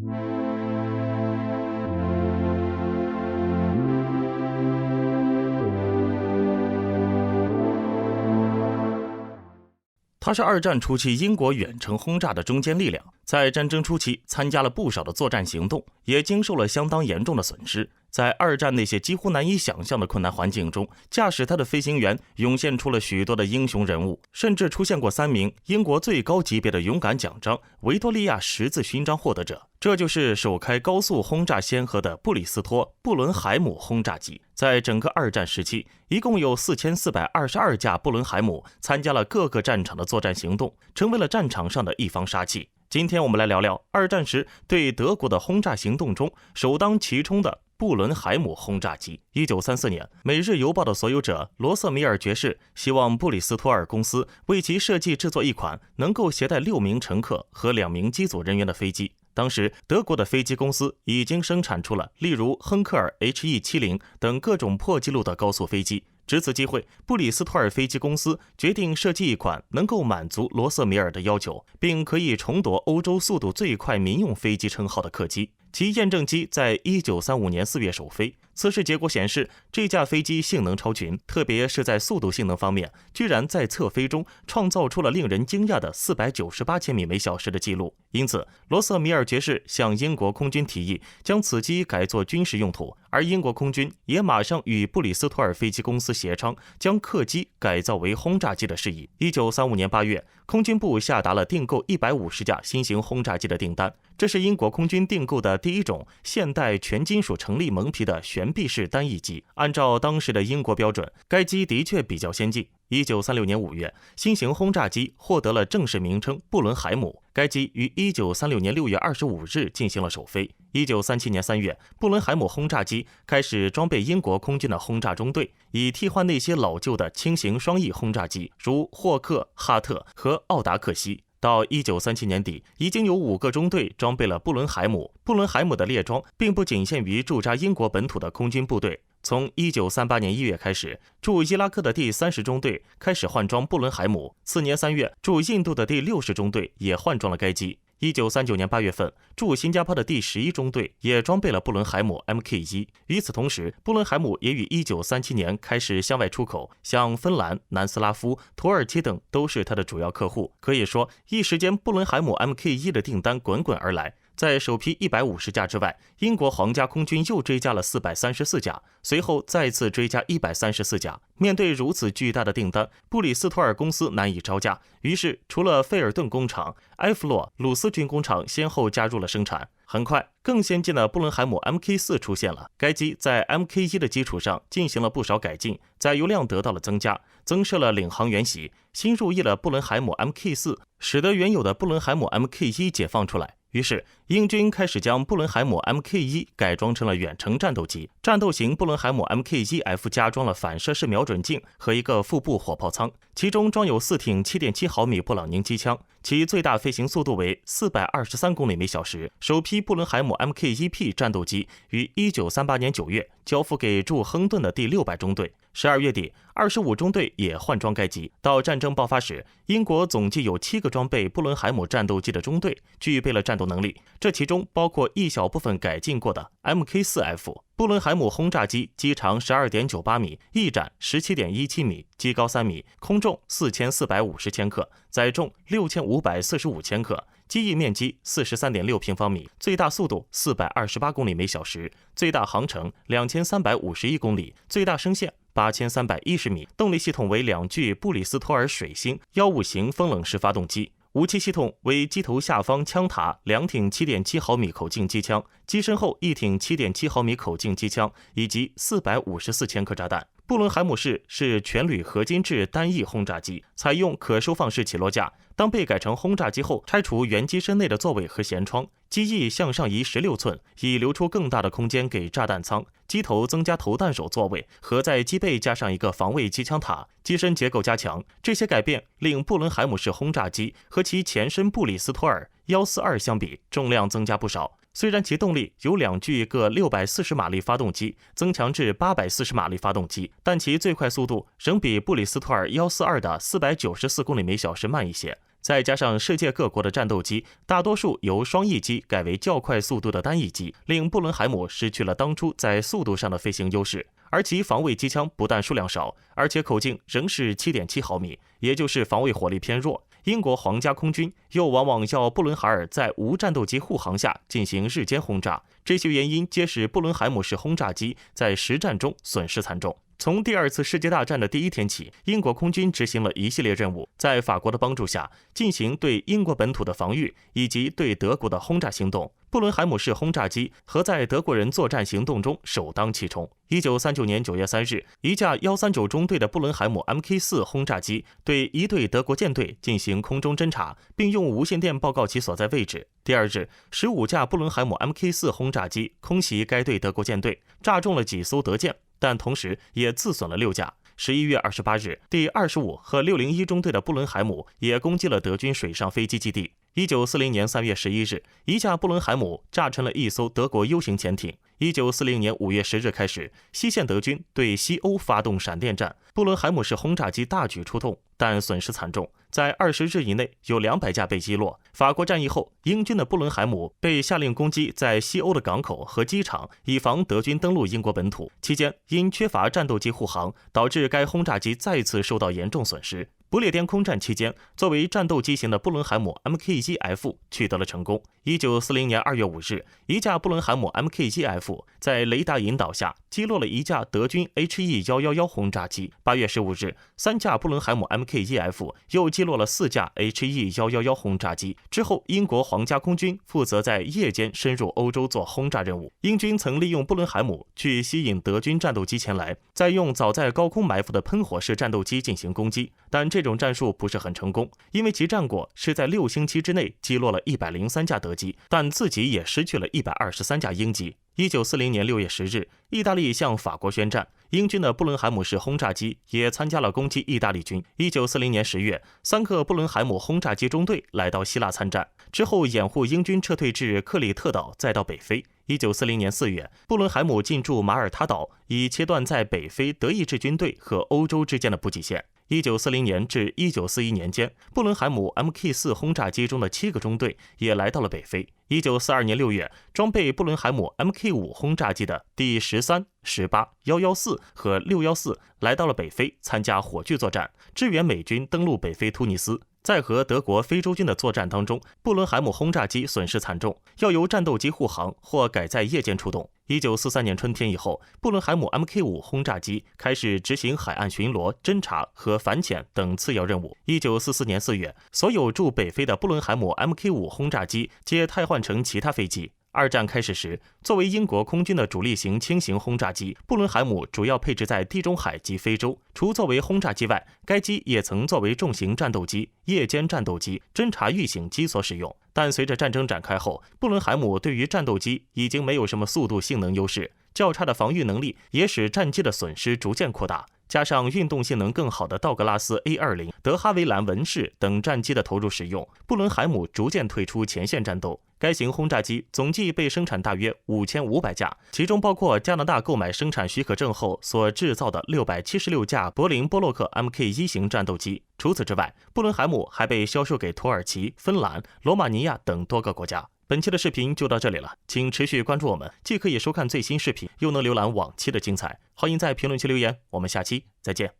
它是二战初期英国远程轰炸的中坚力量，在战争初期参加了不少的作战行动，也经受了相当严重的损失。在二战那些几乎难以想象的困难环境中，驾驶它的飞行员涌现出了许多的英雄人物，甚至出现过3名英国最高级别的勇敢奖章维多利亚十字勋章获得者。这就是首开高速轰炸先河的布里斯托布伦海姆轰炸机。在整个二战时期，一共有4422架布伦海姆参加了各个战场的作战行动，成为了战场上的一方杀器。今天我们来聊聊二战时对德国的轰炸行动中首当其冲的布伦海姆轰炸机。1934年，《每日邮报》的所有者罗瑟米尔爵士希望布里斯托尔公司为其设计制作一款能够携带6名乘客和2名机组人员的飞机。当时，德国的飞机公司已经生产出了例如亨克尔 HE70 等各种破纪录的高速飞机。值此机会，布里斯托尔飞机公司决定设计一款能够满足罗瑟米尔的要求，并可以重夺欧洲速度最快民用飞机称号的客机。其验证机在1935年4月首飞，测试结果显示，这架飞机性能超群，特别是在速度性能方面，居然在测飞中创造出了令人惊讶的498千米每小时的记录。因此，罗瑟米尔爵士向英国空军提议将此机改作军事用途，而英国空军也马上与布里斯托尔飞机公司协商将客机改造为轰炸机的事宜。1935年8月，空军部下达了订购150架新型轰炸机的订单，这是英国空军订购的第一种现代全金属成立蒙皮的悬臂式单翼机。按照当时的英国标准，该机的确比较先进。1936年5月，新型轰炸机获得了正式名称布伦海姆。该机于1936年6月25日进行了首飞。1937年3月，布伦海姆轰炸机开始装备英国空军的轰炸中队，以替换那些老旧的轻型双翼轰炸机，如霍克、哈特和奥达克西。到1937年底，已经有5个中队装备了布伦海姆。布伦海姆的列装并不仅限于驻扎英国本土的空军部队。从1938年1月开始，驻伊拉克的第30中队开始换装布伦海姆。次年3月，驻印度的第60中队也换装了该机。1939年8月份，驻新加坡的第11中队也装备了布伦海姆 Mk1。与此同时，布伦海姆也于1937年开始向外出口，像芬兰、南斯拉夫、土耳其等都是它的主要客户。可以说，一时间布伦海姆 Mk1 的订单滚滚而来。在首批150架之外，英国皇家空军又追加了434架，随后再次追加134架。面对如此巨大的订单，布里斯托尔公司难以招架，于是除了费尔顿工厂、埃弗洛、鲁斯军工厂先后加入了生产。很快，更先进的布伦海姆 Mk4 出现了。该机在 Mk1 的基础上进行了不少改进，载油量得到了增加，增设了领航员席。新入役了布伦海姆 Mk4， 使得原有的布伦海姆 Mk1 解放出来。于是，英军开始将布伦海姆 Mk1 改装成了远程战斗机。战斗型布伦海姆 Mk1F 加装了反射式瞄准镜和一个腹部火炮舱，其中装有4挺 7.7 毫米布朗宁机枪，其最大飞行速度为423公里每小时。首批布伦海姆 Mk1P 战斗机于1938年9月交付给驻亨顿的第600中队。12月底，25中队也换装该机。到战争爆发时，英国总计有7个装备布伦海姆战斗机的中队具备了战斗能力，这其中包括一小部分改进过的 Mk4F。布伦海姆轰炸机机长 12.98 米，翼展 17.17 米，机高3米，空重4450千克，载重6545千克，机翼面积 43.6 平方米，最大速度428公里每小时，最大航程2351公里，最大升限8310米。动力系统为2具布里斯托尔水星155型风冷式发动机。武器系统为机头下方枪塔2挺 7.7 毫米口径机枪，机身后1挺 7.7 毫米口径机枪，以及454千颗炸弹。布伦海姆式是全铝合金制单翼轰炸机，采用可收放式起落架。当被改成轰炸机后，拆除原机身内的座位和舷窗，机翼向上移16寸，以留出更大的空间给炸弹舱。机头增加投弹手座位，和在机背加上一个防卫机枪塔，机身结构加强。这些改变令布伦海姆式轰炸机和其前身布里斯托尔142相比，重量增加不少。虽然其动力由2具各640马力发动机增强至840马力发动机，但其最快速度仍比布里斯托尔142的494公里每小时慢一些。再加上世界各国的战斗机大多数由双翼机改为较快速度的单翼机，令布伦海姆失去了当初在速度上的飞行优势。而其防卫机枪不但数量少，而且口径仍是 7.7 毫米，也就是防卫火力偏弱。英国皇家空军又往往要布伦海尔在无战斗机护航下进行日间轰炸，这些原因皆使布伦海姆式轰炸机在实战中损失惨重。从第二次世界大战的第一天起，英国空军执行了一系列任务，在法国的帮助下进行对英国本土的防御以及对德国的轰炸行动。布伦海姆式轰炸机和在德国人作战行动中首当其冲。1939年9月3日，一架139中队的布伦海姆 Mk4 轰炸机对一队德国舰队进行空中侦察，并用无线电报告其所在位置。第二日，15架布伦海姆 Mk4 轰炸机空袭该队德国舰队，炸中了几艘德舰，但同时也自损了6架。11月28日，第25和601中队的布伦海姆也攻击了德军水上飞机基地。1940年3月11日，一架布伦海姆炸沉了一艘德国 U 型潜艇。1940年5月10日开始，西线德军对西欧发动闪电战，布伦海姆式轰炸机大举出动，但损失惨重，在20日以内有200架被击落。法国战役后，英军的布伦海姆被下令攻击在西欧的港口和机场，以防德军登陆英国本土。期间，因缺乏战斗机护航，导致该轰炸机再次受到严重损失。不列颠空战期间，作为战斗机型的布伦海姆 Mk1F 取得了成功。1940年2月5日，一架布伦海姆 Mk1F 在雷达引导下击落了一架德军 HE111 轰炸机。8月15日，3架布伦海姆 Mk1F 又击落了4架 HE111 轰炸机。之后，英国皇家空军负责在夜间深入欧洲做轰炸任务。英军曾利用布伦海姆去吸引德军战斗机前来，再用早在高空埋伏的喷火式战斗机进行攻击，但这种战术不是很成功，因为其战果是在6星期之内击落了103架德机，但自己也失去了123架英机。1940年6月10日，意大利向法国宣战，英军的布伦海姆式轰炸机也参加了攻击意大利军。1940年10月，3个布伦海姆轰炸机中队来到希腊参战，之后掩护英军撤退至克里特岛，再到北非。1940年4月，布伦海姆进驻马耳他岛，以切断在北非德意志军队和欧洲之间的补给线。1940年至1941年间，布伦海姆 Mk4 轰炸机中的7个中队也来到了北非。1942年6月，装备布伦海姆 Mk5 轰炸机的第13、18、114和614来到了北非，参加火炬作战，支援美军登陆北非突尼斯。在和德国非洲军的作战当中，布伦海姆轰炸机损失惨重，要由战斗机护航或改在夜间出动。1943年春天以后，布伦海姆 Mk5 轰炸机开始执行海岸巡逻、侦察和反潜等次要任务。1944年4月，所有驻北非的布伦海姆 Mk5 轰炸机皆汰换成其他飞机。二战开始时，作为英国空军的主力型轻型轰炸机，布伦海姆主要配置在地中海及非洲。除作为轰炸机外，该机也曾作为重型战斗机、夜间战斗机、侦察预警机所使用。但随着战争展开后，布伦海姆对于战斗机已经没有什么速度性能优势，较差的防御能力也使战机的损失逐渐扩大。加上运动性能更好的道格拉斯 A20、德哈维兰文士等战机的投入使用，布伦海姆逐渐退出前线战斗。该型轰炸机总计被生产大约5500架，其中包括加拿大购买生产许可证后所制造的676架柏林波洛克 Mk1型战斗机。除此之外，布伦海姆还被销售给土耳其、芬兰、罗马尼亚等多个国家。本期的视频就到这里了，请持续关注我们，既可以收看最新视频，又能浏览往期的精彩。欢迎在评论区留言，我们下期再见。